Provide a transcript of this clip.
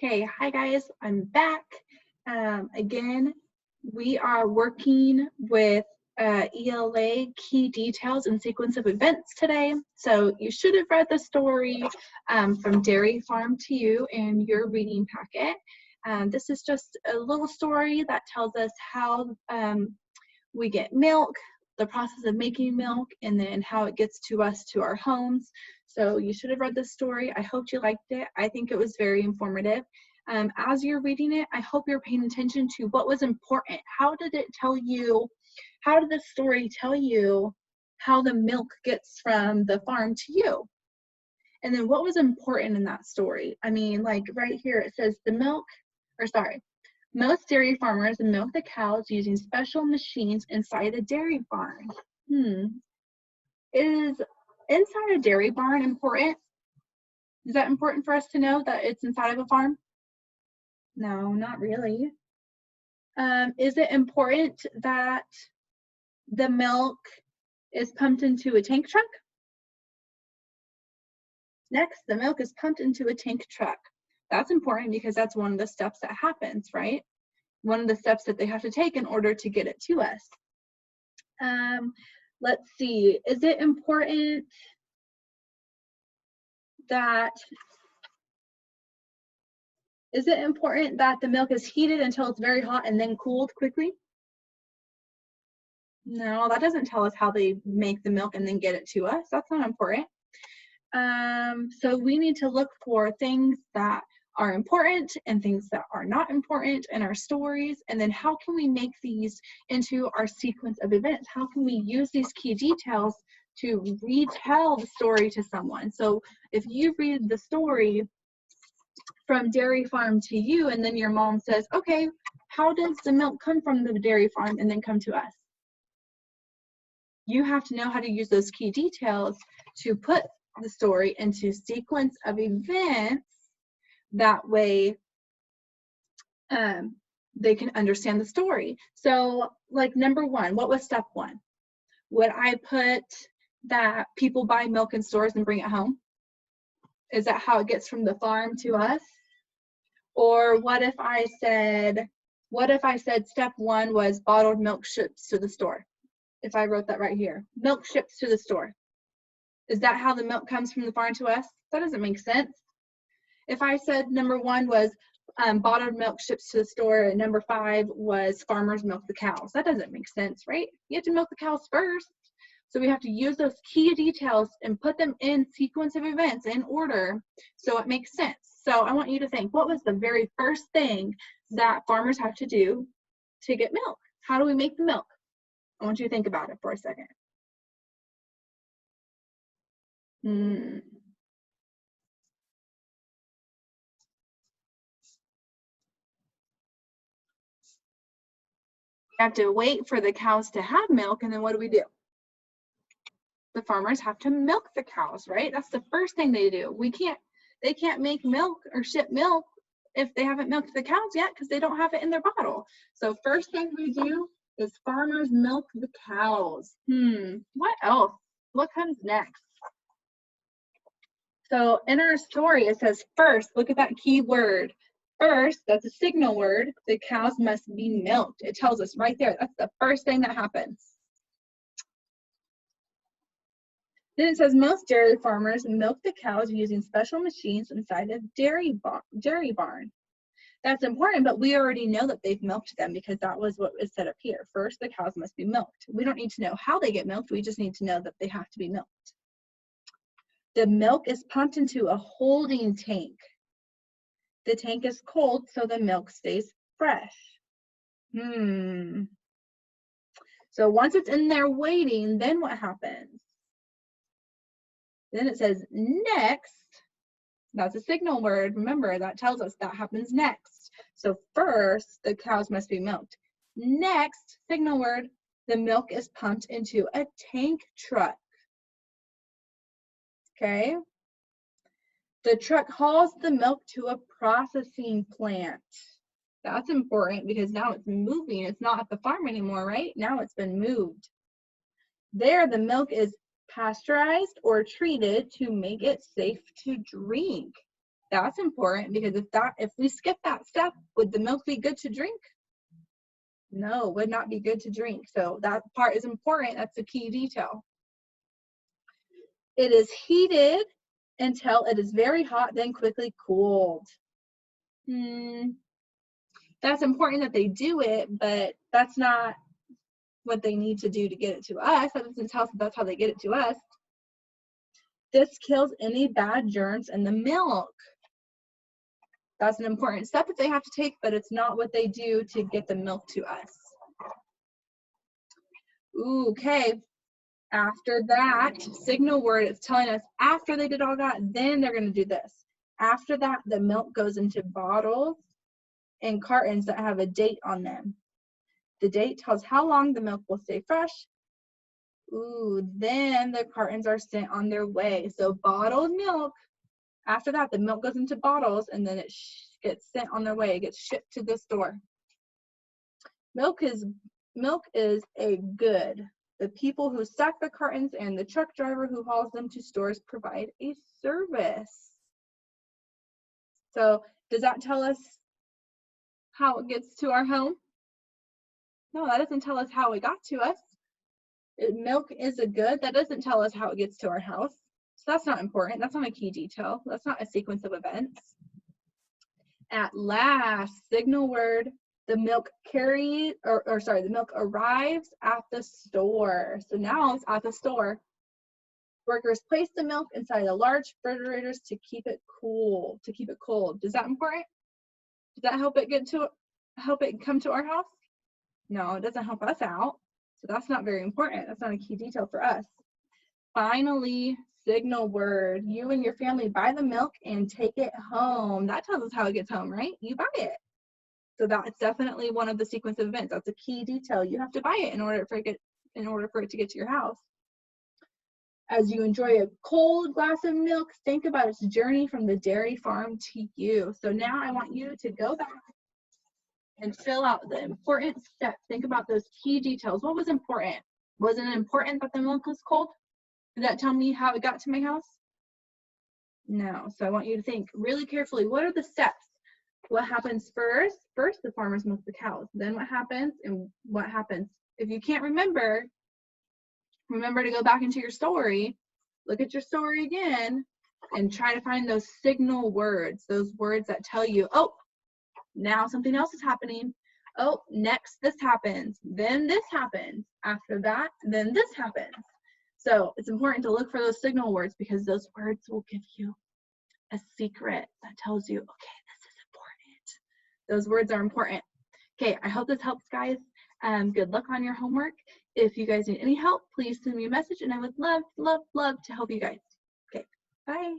Okay, hi guys, I'm back. Again, we are working with ELA key details and sequence of events today. So you should have read the story from Dairy Farm to You in your reading packet. This is just a little story that tells us how we get milk, the process of making milk, and then how it gets to us to our homes. So you should have read this story. I hope you liked it. I think it was very informative. As you're reading it, I hope you're paying attention to what was important. How did it tell you, how did the story tell you how the milk gets from the farm to you? And then what was important in that story? I mean, like right here, it says most dairy farmers milk the cows using special machines inside a dairy barn. Is inside a dairy barn important? Is that important for us to know that it's inside of a farm? No, not really. Is it important that the milk is pumped into a tank truck? Next, the milk is pumped into a tank truck. That's important because that's one of the steps that happens, right? One of the steps that they have to take in order to get it to us. Let's see, is it important that the milk is heated until it's very hot and then cooled quickly? No, that doesn't tell us how they make the milk and then get it to us. That's not important. So we need to look for things that are important and things that are not important in our stories, and then how can we make these into our sequence of events? How can we use these key details to retell the story to someone? So if you read the story from Dairy Farm to You, and then your mom says, okay, how does the milk come from the dairy farm and then come to us? You have to know how to use those key details to put the story into sequence of events. That way they can understand the story. So like number one, what was step one? Would I put that people buy milk in stores and bring it home? Is that how it gets from the farm to us? Or what if I said step one was bottled milk ships to the store? If I wrote that right here, milk ships to the store. Is that how the milk comes from the farm to us? That doesn't make sense. If I said number one was bottled milk ships to the store and number 5 was farmers milk the cows, that doesn't make sense, right? You have to milk the cows first. So we have to use those key details and put them in sequence of events in order so it makes sense. So I want you to think, what was the very first thing that farmers have to do to get milk? How do we make the milk? I want you to think about it for a second. We have to wait for the cows to have milk, and then what do? The farmers have to milk the cows, right? That's the first thing they do. They can't make milk or ship milk if they haven't milked the cows yet because they don't have it in their bottle. So first thing we do is farmers milk the cows. What else? What comes next? So in our story, it says first, look at that key word. First, that's a signal word. The cows must be milked. It tells us right there. That's the first thing that happens. Then it says most dairy farmers milk the cows using special machines inside a dairy barn. That's important, but we already know that they've milked them because that was what was said up here. First, the cows must be milked. We don't need to know how they get milked. We just need to know that they have to be milked. The milk is pumped into a holding tank. The tank is cold, so the milk stays fresh. So once it's in there waiting, then what happens? Then it says next. That's a signal word. Remember, that tells us that happens next. So first, the cows must be milked. Next, signal word, the milk is pumped into a tank truck. Okay? The truck hauls the milk to a processing plant. That's important because now it's moving. It's not at the farm anymore, right? Now it's been moved. There, the milk is pasteurized or treated to make it safe to drink. That's important, because if we skip that step, would the milk be good to drink? No, would not be good to drink. So that part is important. That's a key detail. It is heated until it is very hot, then quickly cooled. That's important that they do it, but that's not what they need to do to get it to us. That doesn't tell us that's how they get it to us. This kills any bad germs in the milk. That's an important step that they have to take, but it's not what they do to get the milk to us. Ooh, okay. After that signal word, it's telling us after they did all that, then they're going to do this. After that, the milk goes into bottles and cartons that have a date on them. The date tells how long the milk will stay fresh. Ooh, then the cartons are sent on their way. So bottled milk, after that, the milk goes into bottles and then it gets sent on their way. It gets shipped to the store. Milk is a good. The people who stack the cartons and the truck driver who hauls them to stores provide a service. So does that tell us how it gets to our home? No, that doesn't tell us how it got to us. Milk is a good. That doesn't tell us how it gets to our house. So that's not important. That's not a key detail. That's not a sequence of events. At last, signal word, the milk the milk arrives at the store. So now it's at the store. Workers place the milk inside the large refrigerators to keep it cool, to keep it cold. Is that important? Does that help it come to our house? No, it doesn't help us out. So that's not very important. That's not a key detail for us. Finally, signal word. You and your family buy the milk and take it home. That tells us how it gets home, right? You buy it. So that's definitely one of the sequence of events. That's a key detail. You have to buy it in order for it to get to your house. As you enjoy a cold glass of milk, think about its journey from the dairy farm to you. So now I want you to go back and fill out the important steps. Think about those key details. What was important? Wasn't it important that the milk was cold? Did that tell me how it got to my house? No. So I want you to think really carefully. What are the steps? What happens first? First, the farmers milk the cows. Then what happens and what happens? If you can't remember to go back into your story, look at your story again, and try to find those signal words, those words that tell you, oh, now something else is happening. Oh, next this happens, then this happens. After that, then this happens. So it's important to look for those signal words, because those words will give you a secret that tells you, okay, this is important. Those words are important. Okay, I hope this helps, guys. Good luck on your homework. If you guys need any help, please send me a message, and I would love, love, love to help you guys. Okay, bye.